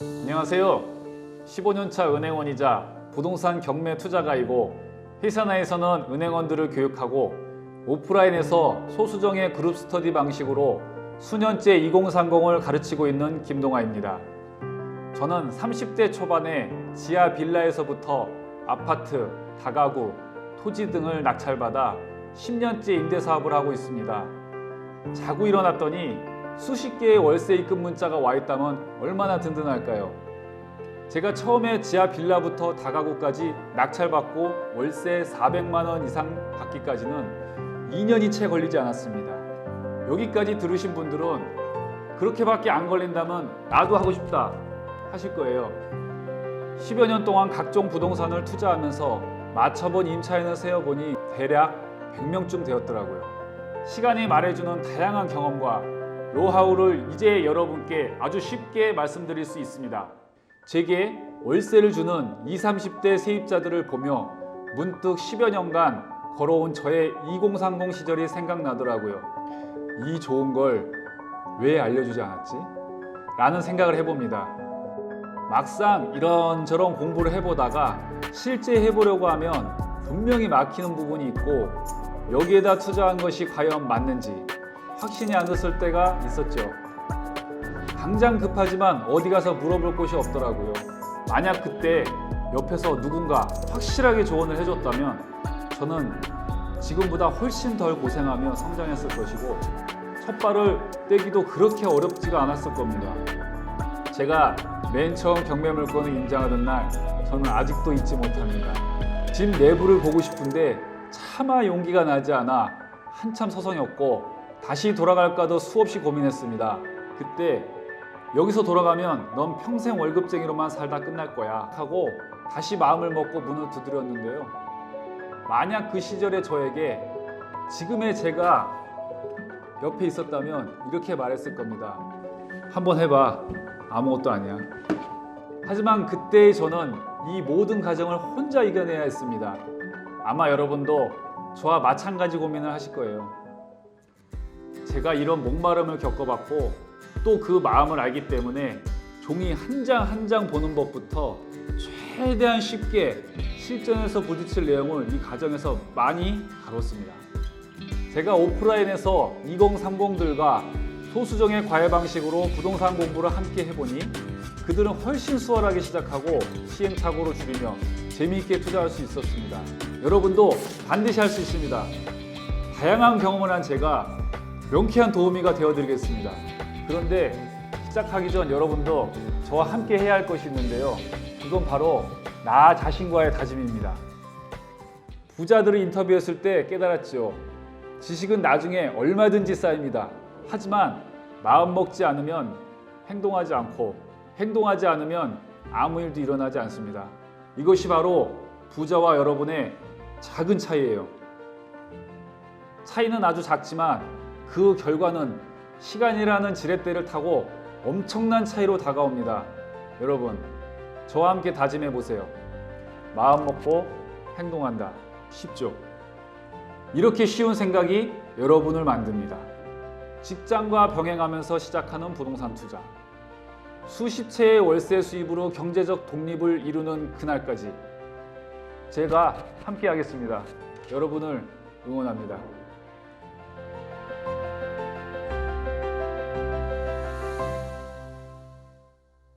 안녕하세요. 15년차 은행원이자 부동산 경매 투자가이고 회사 내에서는 은행원들을 교육하고 오프라인에서 소수정의 그룹 스터디 방식으로 수년째 2030을 가르치고 있는 김동아입니다. 저는 30대 초반에 지하 빌라에서부터 아파트, 다가구, 토지 등을 낙찰받아 10년째 임대사업을 하고 있습니다. 자고 일어났더니 수십 개의 월세 입금 문자가 와 있다면 얼마나 든든할까요? 제가 처음에 지하 빌라부터 다가구까지 낙찰받고 월세 400만 원 이상 받기까지는 2년이 채 걸리지 않았습니다. 여기까지 들으신 분들은 그렇게밖에 안 걸린다면 나도 하고 싶다 하실 거예요. 10여 년 동안 각종 부동산을 투자하면서 맞춰본 임차인을 세어보니 대략 100명쯤 되었더라고요. 시간이 말해주는 다양한 경험과 노하우를 이제 여러분께 아주 쉽게 말씀드릴 수 있습니다. 제게 월세를 주는 20, 30대 세입자들을 보며 문득 10여 년간 걸어온 저의 2030 시절이 생각나더라고요. 이 좋은 걸 왜 알려주지 않았지? 라는 생각을 해봅니다. 막상 이런저런 공부를 해보다가 실제 해보려고 하면 분명히 막히는 부분이 있고 여기에다 투자한 것이 과연 맞는지 확신이 안 됐을 때가 있었죠. 당장 급하지만 어디 가서 물어볼 곳이 없더라고요. 만약 그때 옆에서 누군가 확실하게 조언을 해줬다면 저는 지금보다 훨씬 덜 고생하며 성장했을 것이고 첫 발을 떼기도 그렇게 어렵지가 않았을 겁니다. 제가 맨 처음 경매 물건을 인정하던 날 저는 아직도 잊지 못합니다. 집 내부를 보고 싶은데 차마 용기가 나지 않아 한참 서성였고 다시 돌아갈까도 수없이 고민했습니다. 그때 여기서 돌아가면 넌 평생 월급쟁이로만 살다 끝날 거야 하고 다시 마음을 먹고 문을 두드렸는데요. 만약 그 시절의 저에게 지금의 제가 옆에 있었다면 이렇게 말했을 겁니다. 한번 해봐. 아무것도 아니야. 하지만 그때의 저는 이 모든 과정을 혼자 이겨내야 했습니다. 아마 여러분도 저와 마찬가지 고민을 하실 거예요. 제가 이런 목마름을 겪어봤고 또 그 마음을 알기 때문에 종이 한 장 한 장 보는 법부터 최대한 쉽게 실전에서 부딪힐 내용을 이 과정에서 많이 다뤘습니다. 제가 오프라인에서 2030들과 소수정의 과외 방식으로 부동산 공부를 함께 해보니 그들은 훨씬 수월하게 시작하고 시행착오를 줄이며 재미있게 투자할 수 있었습니다. 여러분도 반드시 할 수 있습니다. 다양한 경험을 한 제가 명쾌한 도우미가 되어드리겠습니다. 그런데 시작하기 전 여러분도 저와 함께 해야 할 것이 있는데요. 그건 바로 나 자신과의 다짐입니다. 부자들을 인터뷰했을 때 깨달았죠. 지식은 나중에 얼마든지 쌓입니다. 하지만 마음 먹지 않으면 행동하지 않고 행동하지 않으면 아무 일도 일어나지 않습니다. 이것이 바로 부자와 여러분의 작은 차이예요. 차이는 아주 작지만 그 결과는 시간이라는 지렛대를 타고 엄청난 차이로 다가옵니다. 여러분, 저와 함께 다짐해 보세요. 마음 먹고 행동한다. 쉽죠? 이렇게 쉬운 생각이 여러분을 만듭니다. 직장과 병행하면서 시작하는 부동산 투자. 수십 채의 월세 수입으로 경제적 독립을 이루는 그날까지 제가 함께 하겠습니다. 여러분을 응원합니다.